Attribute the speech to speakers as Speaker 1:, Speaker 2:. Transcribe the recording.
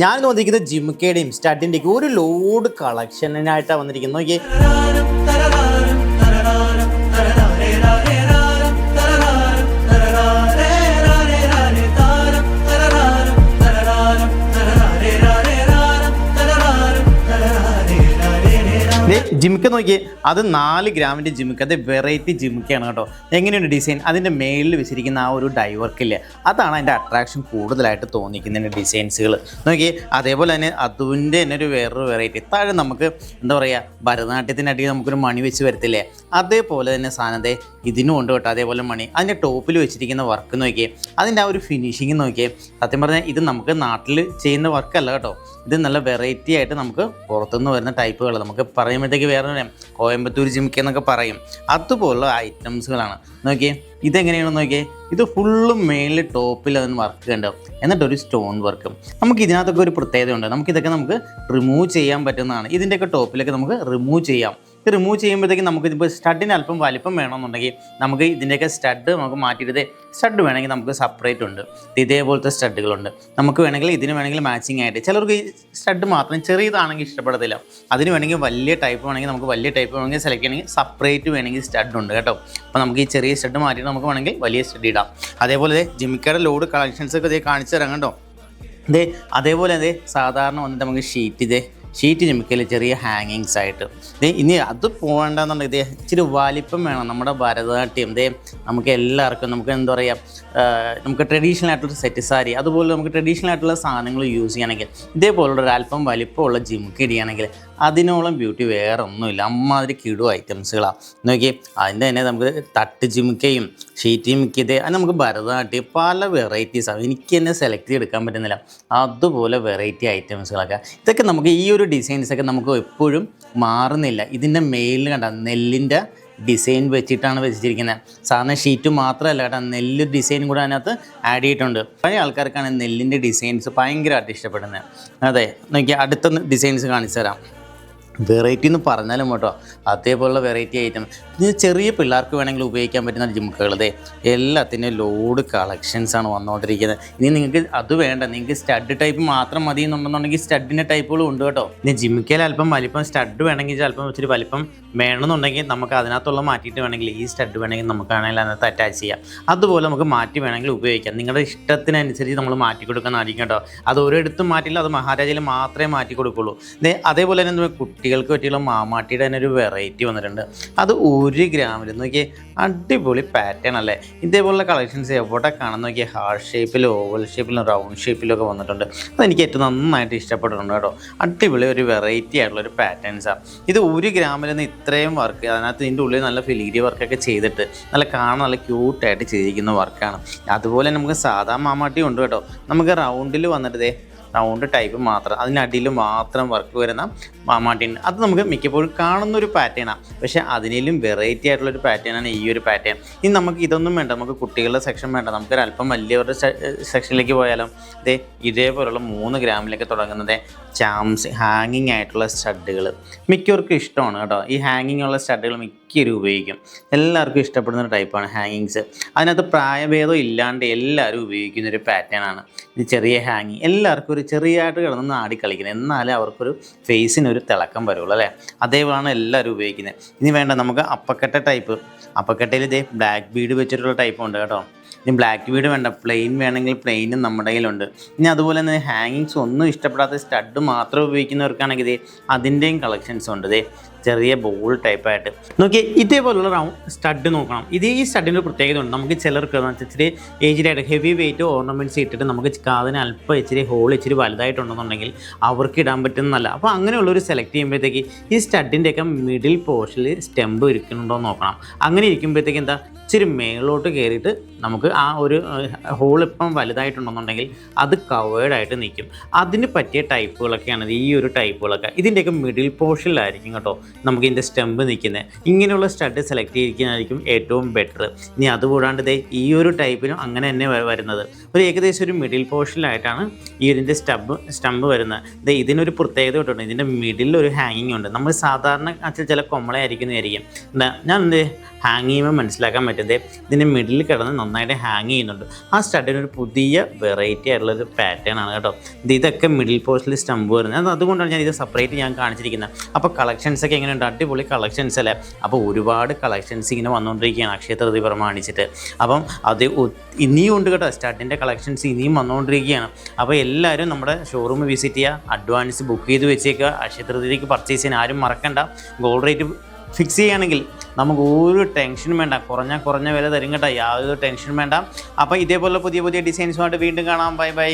Speaker 1: ഞാൻ വന്നിരിക്കുന്നത് ജിംകയുടെയും സ്റ്റഡിൻ്റെയും ഒരു ലോഡ് കളക്ഷനായിട്ടാണ് വന്നിരിക്കുന്നത്. നോക്കിയേ, ജിമിക്ക നോക്കിയേ, അത് 4 ഗ്രാമിൻ്റെ ജിമിക്ക. അത് വെറൈറ്റി ജിമിക്കയാണ് കേട്ടോ. എങ്ങനെയുണ്ട് ഡിസൈൻ? അതിൻ്റെ മേളിൽ വെച്ചിരിക്കുന്ന ആ ഒരു ഡൈ വർക്കില്ലേ, അതാണ് അതിൻ്റെ അട്രാക്ഷൻ കൂടുതലായിട്ട് തോന്നിക്കുന്നതിൻ്റെ ഡിസൈൻസുകൾ നോക്കിയേ. അതേപോലെ തന്നെ അതിൻ്റെ തന്നെ ഒരു വേറൊരു വെറൈറ്റി താഴെ നമുക്ക് എന്താ പറയുക, ഭരതനാട്യത്തിനടിയിൽ നമുക്കൊരു മണി വെച്ച് വരത്തില്ലേ, അതേപോലെ തന്നെ സാധനത്തെ ഇതിനും ഉണ്ട് കേട്ടോ. അതേപോലെ മണി അതിൻ്റെ ടോപ്പിൽ വെച്ചിരിക്കുന്ന വർക്ക് നോക്കിയേ, അതിൻ്റെ ആ ഒരു ഫിനിഷിങ് നോക്കിയേ. സത്യം പറഞ്ഞാൽ ഇത് നമുക്ക് നാട്ടിൽ ചെയ്യുന്ന വർക്കല്ല കേട്ടോ. ഇത് നല്ല വെറൈറ്റി ആയിട്ട് നമുക്ക് പുറത്തുനിന്ന് വരുന്ന ടൈപ്പുകൾ നമുക്ക് പറയുമ്പോഴത്തേക്ക് വേറെ കോയമ്പത്തൂർ ജിമിക്ക എന്നൊക്കെ പറയും, അതുപോലുള്ള ഐറ്റംസുകളാണ്. നോക്കിയേ, ഇതെങ്ങനെയാണെന്ന് നോക്കിയേ. ഇത് ഫുള്ളും മേളിൽ ടോപ്പിൽ അതിന് വർക്ക് ഉണ്ടാവും, എന്നിട്ടൊരു സ്റ്റോൺ വർക്കും. നമുക്ക് ഇതിനകത്തൊക്കെ ഒരു പ്രത്യേകതയുണ്ട്. നമുക്കിതൊക്കെ നമുക്ക് റിമൂവ് ചെയ്യാൻ പറ്റുന്നതാണ്. ഇതിൻ്റെയൊക്കെ ടോപ്പിലൊക്കെ നമുക്ക് റിമൂവ് ചെയ്യാം. ഇത് റിമൂവ് ചെയ്യുമ്പോഴത്തേക്ക് നമുക്കിതിപ്പോൾ സ്റ്റഡിന് അല്പം വലിപ്പം വേണമെന്നുണ്ടെങ്കിൽ നമുക്ക് ഇതിൻ്റെയൊക്കെ സ്റ്റഡ് നമുക്ക് മാറ്റിയിട്ട് സ്റ്റഡ് വേണമെങ്കിൽ നമുക്ക് സെപ്പറേറ്റ് ഉണ്ട്. ഇതേപോലത്തെ സ്റ്റഡുകളുണ്ട്. നമുക്ക് വേണമെങ്കിൽ ഇതിന് വേണമെങ്കിൽ മാച്ചിങ് ആയിട്ട്, ചിലർക്ക് ഈ സ്റ്റഡ് മാത്രം ചെറിയതാണെങ്കിൽ ഇഷ്ടപ്പെടത്തില്ല, അതിന് വേണമെങ്കിൽ വലിയ ടൈപ്പ് വേണമെങ്കിൽ നമുക്ക് വലിയ ടൈപ്പ് വേണമെങ്കിൽ സെലക്ട് ചെയ്യണമെങ്കിൽ സെപ്പറേറ്റ് വേണമെങ്കിൽ സ്റ്റഡ് ഉണ്ട് കേട്ടോ. അപ്പോൾ നമുക്ക് ഈ ചെറിയ സ്റ്റഡ് മാറ്റിയിട്ട് നമുക്ക് വേണമെങ്കിൽ വലിയ സ്റ്റഡ് ഇടാം. അതേപോലെ ജിമിക്കയുടെ ലോഡ് കളക്ഷൻസൊക്കെ ഇതേ കാണിച്ചു തരാം കേട്ടോ. അതേപോലെ സാധാരണ വന്നിട്ട് നമുക്ക് ഷീറ്റ് ജിമിക്കയിൽ ചെറിയ ഹാങ്ങിങ്സ് ആയിട്ട് ഇനി അത് പോകണ്ടെന്നുണ്ടെങ്കിൽ ഇച്ചിരി വലിപ്പം വേണം. നമ്മുടെ ഭരതനാട്യം നമുക്ക് എല്ലാവർക്കും നമുക്ക് എന്താ പറയുക, നമുക്ക് ട്രഡീഷണൽ ആയിട്ടുള്ള സെറ്റ് സാരി, അതുപോലെ നമുക്ക് ട്രഡീഷണൽ ആയിട്ടുള്ള സാധനങ്ങൾ യൂസ് ചെയ്യണമെങ്കിൽ ഇതേപോലുള്ള ഒരു അല്പം വലിപ്പമുള്ള ജിമിക്ക ഇടുകയാണെങ്കിൽ അതിനോളം ബ്യൂട്ടി വേറെ ഒന്നുമില്ല. അമ്മാതിരി കിടു ഐറ്റംസുകളാണ് നോക്കി. അതിൻ്റെ തന്നെ നമുക്ക് തട്ട് ജിമിക്കയും ഷീറ്റ് ജിമിക്ക അത് നമുക്ക് ഭരതനാട്യം പല വെറൈറ്റീസാണ്. എനിക്ക് തന്നെ സെലക്ട് ചെയ്തെടുക്കാൻ പറ്റുന്നില്ല, അതുപോലെ വെറൈറ്റി ഐറ്റംസുകളൊക്കെ. ഇതൊക്കെ നമുക്ക് ഈ ഒരു ഡിസൈൻസൊക്കെ നമുക്ക് എപ്പോഴും മാറുന്നില്ല. ഇതിൻ്റെ മെയിലിൽ കണ്ട നെല്ലിൻ്റെ ഡിസൈൻ വെച്ചിട്ടാണ് വെച്ചിരിക്കുന്നത്. സാധാരണ ഷീറ്റ് മാത്രമല്ല കേട്ടോ, നെല്ല് ഡിസൈൻ കൂടെ അതിനകത്ത് ആഡ് ചെയ്തിട്ടുണ്ട്. പഴയ ആൾക്കാർക്കാണ് നെല്ലിൻ്റെ ഡിസൈൻസ് ഭയങ്കരമായിട്ട് ഇഷ്ടപ്പെടുന്നത്. അതെ നോക്കി, അടുത്ത ഡിസൈൻസ് കാണിച്ചു തരാം. വെറൈറ്റി എന്ന് പറഞ്ഞാലും കേട്ടോ, അതേപോലുള്ള വെറൈറ്റി ഐറ്റം. ഇത് ചെറിയ പിള്ളേർക്ക് വേണമെങ്കിൽ ഉപയോഗിക്കാൻ പറ്റുന്ന ജിമിക്കകൾ എല്ലാത്തിനും ലോഡ് കളക്ഷൻസാണ് വന്നുകൊണ്ടിരിക്കുന്നത്. ഇനി നിങ്ങൾക്ക് അത് വേണ്ട, നിങ്ങൾക്ക് സ്റ്റഡ് ടൈപ്പ് മാത്രം മതി എന്നുണ്ടെന്നുണ്ടെങ്കിൽ സ്റ്റഡിൻ്റെ ടൈപ്പുകളും ഉണ്ട് കേട്ടോ. ഇനി ജിമിക്കയിൽ അല്പം വലിപ്പം സ്റ്റഡ് വേണമെങ്കിൽ അല്പം ഇച്ചിരി വലിപ്പം വേണമെന്നുണ്ടെങ്കിൽ നമുക്ക് അതിനകത്തുള്ള മാറ്റിയിട്ട് വേണമെങ്കിൽ ഈ സ്റ്റഡ് വേണമെങ്കിൽ നമുക്കാണെങ്കിൽ അതിനകത്ത് അറ്റാച്ച് ചെയ്യാം. അതുപോലെ നമുക്ക് മാറ്റി വേണമെങ്കിൽ ഉപയോഗിക്കാം. നിങ്ങളുടെ ഇഷ്ടത്തിനനുസരിച്ച് നമ്മൾ മാറ്റി കൊടുക്കുന്നതായിരിക്കും കേട്ടോ. അത് ഒരിടത്തും മാറ്റില്ല, അത് മഹാരാജയിൽ മാത്രമേ മാറ്റി കൊടുക്കുള്ളൂ. അതേപോലെ തന്നെ കുട്ടികൾക്ക് പറ്റിയുള്ള മാമാട്ടിയുടെ തന്നെ ഒരു വെറൈറ്റി വന്നിട്ടുണ്ട്. അത് 1 ഗ്രാമിൽ നോക്കിയേ, അടിപൊളി പാറ്റേൺ അല്ലേ. ഇതേപോലുള്ള കളക്ഷൻസ് എവിടെ കാണാൻ നോക്കിയാൽ ഹാർട്ട് ഷേപ്പിലും ഓവൽ ഷേപ്പിലും റൗണ്ട് ഷേപ്പിലൊക്കെ വന്നിട്ടുണ്ട്. അതെനിക്ക് ഏറ്റവും നന്നായിട്ട് ഇഷ്ടപ്പെട്ടിട്ടുണ്ട് കേട്ടോ. അടിപൊളി ഒരു വെറൈറ്റി ആയിട്ടുള്ളൊരു പാറ്റേൺസാണ്. ഇത് 1 ഗ്രാമിൽ നിന്ന് ഇത്രയും വർക്ക്, അതിനകത്ത് ഇതിൻ്റെ ഉള്ളിൽ നല്ല ഫിലിഗ്രി വർക്കൊക്കെ ചെയ്തിട്ട് നല്ല കാണാൻ നല്ല ക്യൂട്ടായിട്ട് ചെയ്തിരിക്കുന്ന വർക്കാണ്. അതുപോലെ നമുക്ക് സാധാ മാമാട്ടി ഉണ്ട് കേട്ടോ. നമുക്ക് റൗണ്ടിൽ വന്നിട്ട് റൗണ്ട് ടൈപ്പ് മാത്രം, അതിനടിയിൽ മാത്രം വർക്ക് വരുന്ന മാമാട്ടിൻ, അത് നമുക്ക് മിക്കപ്പോഴും കാണുന്നൊരു പാറ്റേണാണ്. പക്ഷേ അതിനേലും വെറൈറ്റി ആയിട്ടുള്ളൊരു പാറ്റേണാണ് ഈ ഒരു പാറ്റേൺ. ഇനി നമുക്ക് ഇതൊന്നും വേണ്ട, നമുക്ക് കുട്ടികളുടെ സെക്ഷൻ വേണ്ട, നമുക്കൊരു അല്പം വലിയവരുടെ സെക്ഷനിലേക്ക് പോയാലും ഇതേപോലുള്ള 3 ഗ്രാമിലൊക്കെ തുടങ്ങുന്നത് ചാംസ് ഹാങ്ങിങ് ആയിട്ടുള്ള സ്റ്റഡുകൾ മിക്കവർക്കും ഇഷ്ടമാണ് കേട്ടോ. ഈ ഹാങ്ങിങ് ഉള്ള സ്റ്റഡുകൾ മിക്കവരും ഉപയോഗിക്കും. എല്ലാവർക്കും ഇഷ്ടപ്പെടുന്ന ഒരു ടൈപ്പാണ് ഹാങ്ങിങ്സ്. അതിനകത്ത് പ്രായഭേദം ഇല്ലാണ്ട് എല്ലാവരും ഉപയോഗിക്കുന്നൊരു പാറ്റേണാണ് ഇത്. ചെറിയ ഹാങ്ങിങ് എല്ലാവർക്കും ഒരു ചെറിയതായിട്ട് കിടന്ന് ആടി കളിക്കുന്നത്, എന്നാലേ അവർക്കൊരു ഫേസിനൊരു തിളക്കം വരുള്ളൂ അല്ലേ. അതേപോലെയാണ് എല്ലാവരും ഉപയോഗിക്കുന്നത്. ഇനി വേണ്ട, നമുക്ക് അപ്പക്കട്ട ടൈപ്പ്, അപ്പക്കട്ടയിൽ ബ്ലാക്ക് ബീഡ് വെച്ചിട്ടുള്ള ടൈപ്പ് ഉണ്ട് കേട്ടോ. ഇനി ബ്ലാക്ക് ബീഡ് വേണ്ട, പ്ലെയിൻ വേണമെങ്കിൽ പ്ലെയിനും നമ്മുടെ കയ്യിലുണ്ട്. ഇനി അതുപോലെ തന്നെ ഹാങ്ങിങ്സ് ഒന്നും ഇഷ്ടപ്പെടാത്ത സ്റ്റഡ് മാത്രം ഉപയോഗിക്കുന്നവർക്കാണെങ്കിൽ അതിൻ്റെയും കളക്ഷൻസ് ഉണ്ട്. ചെറിയ ബോൾ ടൈപ്പായിട്ട് നോക്കി ഇതേപോലുള്ള സ്റ്റഡ് നോക്കണം. ഈ സ്റ്റഡിൻ്റെ പ്രത്യേകത ഉണ്ട്. നമുക്ക് ചിലർക്ക് ഇച്ചിരി ഏജിലായിട്ട് ഹെവി വെയിറ്റ് ഓർണമെൻറ്റ്സ് ഇട്ടിട്ട് നമുക്ക് കാതിന് അല്പം ഇച്ചിരി ഹോൾ ഇച്ചിരി വലുതായിട്ടുണ്ടെന്നുണ്ടെങ്കിൽ അവർക്ക് ഇടാൻ പറ്റുന്നതല്ല. അപ്പോൾ അങ്ങനെയുള്ളൊരു സെലക്ട് ചെയ്യുമ്പോഴത്തേക്ക് ഈ സ്റ്റഡിൻ്റെയൊക്കെ മിഡിൽ പോർഷനിൽ സ്റ്റെമ്പ് ഇരിക്കുന്നുണ്ടോ എന്ന് നോക്കണം. അങ്ങനെ ഇരിക്കുമ്പോഴത്തേക്ക് എന്താ, ഇച്ചിരി മേളോട്ട് കയറിയിട്ട് നമുക്ക് ആ ഒരു ഹോൾ ഇപ്പം വലുതായിട്ടുണ്ടെന്നുണ്ടെങ്കിൽ അത് കവേർഡായിട്ട് നിൽക്കും. അതിന് പറ്റിയ ടൈപ്പുകളൊക്കെയാണ് ഈ ഒരു ടൈപ്പുകളൊക്കെ. ഇതിൻ്റെയൊക്കെ മിഡിൽ പോർഷനിലായിരിക്കും കേട്ടോ നമുക്ക് ഇതിൻ്റെ സ്റ്റെമ്പ് നിൽക്കുന്നത്. ഇങ്ങനെയുള്ള സ്റ്റഡ് സെലക്ട് ചെയ്തിരിക്കുന്നതായിരിക്കും ഏറ്റവും ബെറ്റർ. ഇനി അതുകൂടാണ്ട് ദേ ഈ ഒരു ടൈപ്പിനും അങ്ങനെ തന്നെ വരുന്നത് ഒരു ഏകദേശം ഒരു മിഡിൽ പോർഷനിലായിട്ടാണ് ഈ ഇതിൻ്റെ സ്റ്റമ്പ് വരുന്നത്. ദേ ഇതിനൊരു പ്രത്യേകത കിട്ടുന്നുണ്ട്, ഇതിൻ്റെ മിഡിൽ ഒരു ഹാങ്ങിങ് ഉണ്ട്. നമ്മൾ സാധാരണ ചില കൊമ്മളയായിരിക്കുന്നതായിരിക്കും. ഞാൻ എന്ത് ഹാങ് ചെയ്യുമ്പോൾ മനസ്സിലാക്കാൻ പറ്റുന്നത് ഇതിൻ്റെ മിഡിൽ കിടന്ന് നന്നായിട്ട് ഹാങ് ചെയ്യുന്നുണ്ട്. ആ സ്റ്റഡിനൊരു പുതിയ വെറൈറ്റി ആയിട്ടുള്ളൊരു പാറ്റേൺ ആണ് കേട്ടോ. ഇതൊക്കെ മിഡിൽ പോർഷനിൽ സ്റ്റമ്പ് വരുന്നത്. അതുകൊണ്ടാണ് ഞാൻ ഇത് സെപ്പറേറ്റ് ഞാൻ കാണിച്ചിരിക്കുന്നത്. അപ്പോൾ കളക്ഷൻസൊക്കെ എങ്ങനെയുണ്ട്? അടിപൊളി കളക്ഷൻസ് അല്ലേ? അപ്പോൾ ഒരുപാട് കളക്ഷൻസ് ഇങ്ങനെ വന്നുകൊണ്ടിരിക്കുകയാണ് അക്ഷയ തൃതീയ പ്രമാണിച്ചിട്ട്. അപ്പം അത് ഇനിയും ഉണ്ട് കേട്ടോ, സ്റ്റഡിൻ്റെ കളക്ഷൻസ് ഇനിയും വന്നുകൊണ്ടിരിക്കുകയാണ്. അപ്പോൾ എല്ലാവരും നമ്മുടെ ഷോറൂം വിസിറ്റ് ചെയ്യുക, അഡ്വാൻസ് ബുക്ക് ചെയ്ത് വെച്ചേക്കുക. അക്ഷയ തൃതീയക്ക് പർച്ചേസ് ചെയ്യാൻ ആരും മറക്കണ്ട. ഗോൾഡ് റേറ്റ് ഫിക്സ് ചെയ്യുകയാണെങ്കിൽ നമുക്ക് ഒരു ടെൻഷനും വേണ്ട, കുറഞ്ഞ വില തരും കേട്ടോ, യാതൊരു ടെൻഷനും വേണ്ട. അപ്പോൾ ഇതേപോലെ പുതിയ ഡിസൈൻസുമായിട്ട് വീണ്ടും കാണാം. Bye bye.